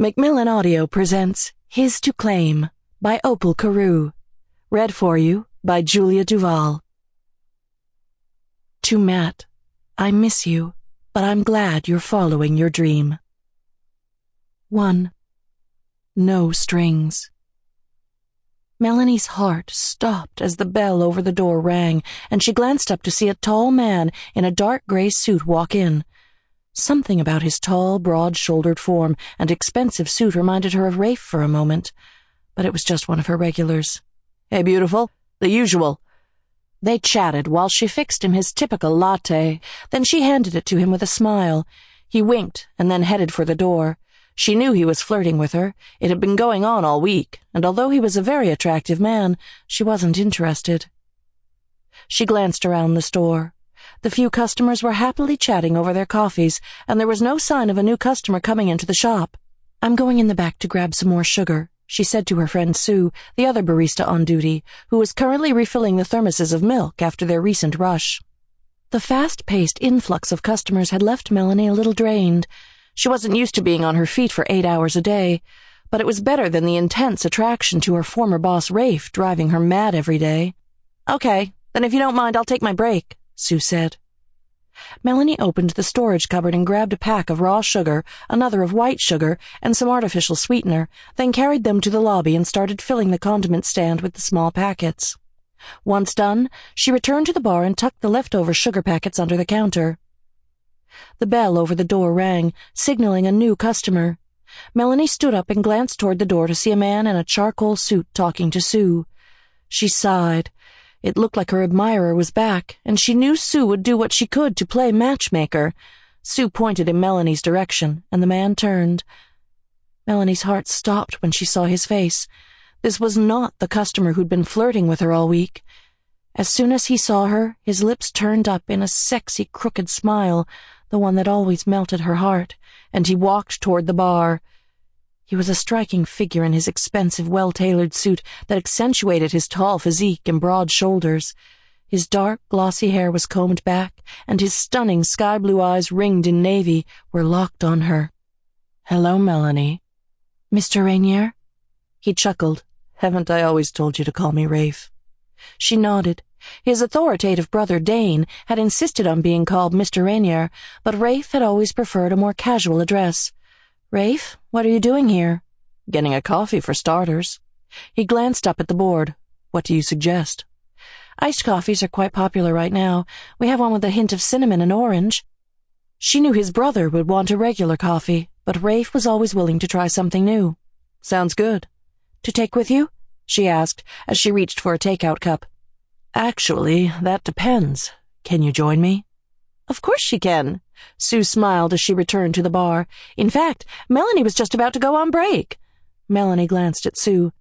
Macmillan Audio presents His to Claim by Opal Carew. Read for you by Julia Duvall. To Matt, I miss you, but I'm glad you're following your dream. 1. No strings. Melanie's heart stopped as the bell over the door rang, and she glanced up to see a tall man in a dark gray suit walk in. Something about his tall, broad-shouldered form and expensive suit reminded her of Rafe for a moment, but it was just one of her regulars. "Hey, beautiful. The usual." They chatted while she fixed him his typical latte. Then she handed it to him with a smile. He winked and then headed for the door. She knew he was flirting with her. It had been going on all week, and although he was a very attractive man, she wasn't interested. She glanced around the store. The few customers were happily chatting over their coffees, and there was no sign of a new customer coming into the shop. "I'm going in the back to grab some more sugar," she said to her friend Sue, the other barista on duty, who was currently refilling the thermoses of milk after their recent rush. The fast-paced influx of customers had left Melanie a little drained. She wasn't used to being on her feet for 8 hours a day, but it was better than the intense attraction to her former boss Rafe driving her mad every day. "Okay, then if you don't mind, I'll take my break," Sue said. Melanie opened the storage cupboard and grabbed a pack of raw sugar, another of white sugar, and some artificial sweetener, then carried them to the lobby and started filling the condiment stand with the small packets. Once done, she returned to the bar and tucked the leftover sugar packets under the counter. The bell over the door rang, signaling a new customer. Melanie stood up and glanced toward the door to see a man in a charcoal suit talking to Sue. She sighed. It looked like her admirer was back, and she knew Sue would do what she could to play matchmaker. Sue pointed in Melanie's direction, and the man turned. Melanie's heart stopped when she saw his face. This was not the customer who'd been flirting with her all week. As soon as he saw her, his lips turned up in a sexy, crooked smile, the one that always melted her heart, and he walked toward the bar. He was a striking figure in his expensive, well-tailored suit that accentuated his tall physique and broad shoulders. His dark, glossy hair was combed back, and his stunning sky-blue eyes, ringed in navy, were locked on her. "Hello, Melanie." "Mr. Ranier?" He chuckled. "Haven't I always told you to call me Rafe?" She nodded. His authoritative brother, Dane, had insisted on being called Mr. Ranier, but Rafe had always preferred a more casual address. "Rafe, what are you doing here?" "Getting a coffee for starters." He glanced up at the board. "What do you suggest?" "Iced coffees are quite popular right now. We have one with a hint of cinnamon and orange." She knew his brother would want a regular coffee, but Rafe was always willing to try something new. "Sounds good." "To take with you?" she asked as she reached for a takeout cup. "Actually, that depends. Can you join me?" "Of course she can." Sue smiled as she returned to the bar. In fact, Melanie was just about to go on break. Melanie glanced at Sue.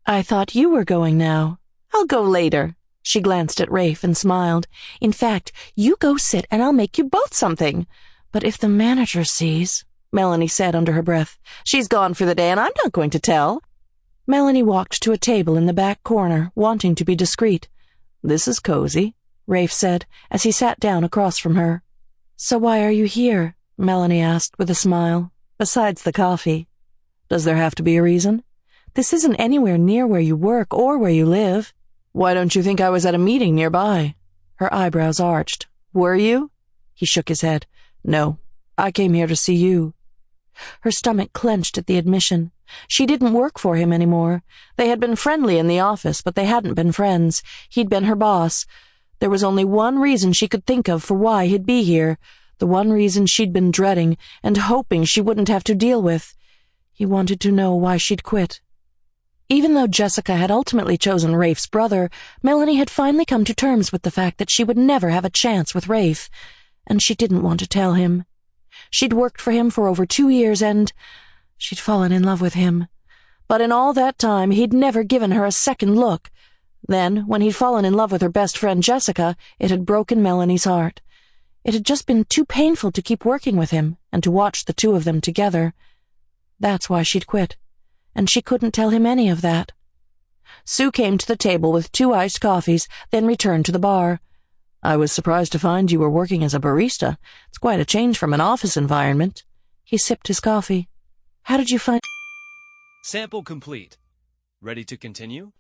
"I thought you were going now." "I'll go later." She glanced at Rafe and smiled. "In fact, you go sit and I'll make you both something." "But if the manager sees," Melanie said under her breath. "She's gone for the day and I'm not going to tell." Melanie walked to a table in the back corner, wanting to be discreet. "This is cozy," Rafe said, as he sat down across from her. "So why are you here?" Melanie asked with a smile. "Besides the coffee." "Does there have to be a reason?" "This isn't anywhere near where you work or where you live." "Why don't you think I was at a meeting nearby?" Her eyebrows arched. "Were you?" He shook his head. "No, I came here to see you." Her stomach clenched at the admission. She didn't work for him anymore. They had been friendly in the office, but they hadn't been friends. He'd been her boss. There was only one reason she could think of for why he'd be here, the one reason she'd been dreading and hoping she wouldn't have to deal with. He wanted to know why she'd quit. Even though Jessica had ultimately chosen Rafe's brother, Melanie had finally come to terms with the fact that she would never have a chance with Rafe, and she didn't want to tell him. She'd worked for him for over 2 years and she'd fallen in love with him. But in all that time, he'd never given her a second look. Then, when he'd fallen in love with her best friend Jessica, it had broken Melanie's heart. It had just been too painful to keep working with him and to watch the two of them together. That's why she'd quit, and she couldn't tell him any of that. Sue came to the table with 2 iced coffees, then returned to the bar. "I was surprised to find you were working as a barista. It's quite a change from an office environment." He sipped his coffee. How did you find... Sample complete. Ready to continue?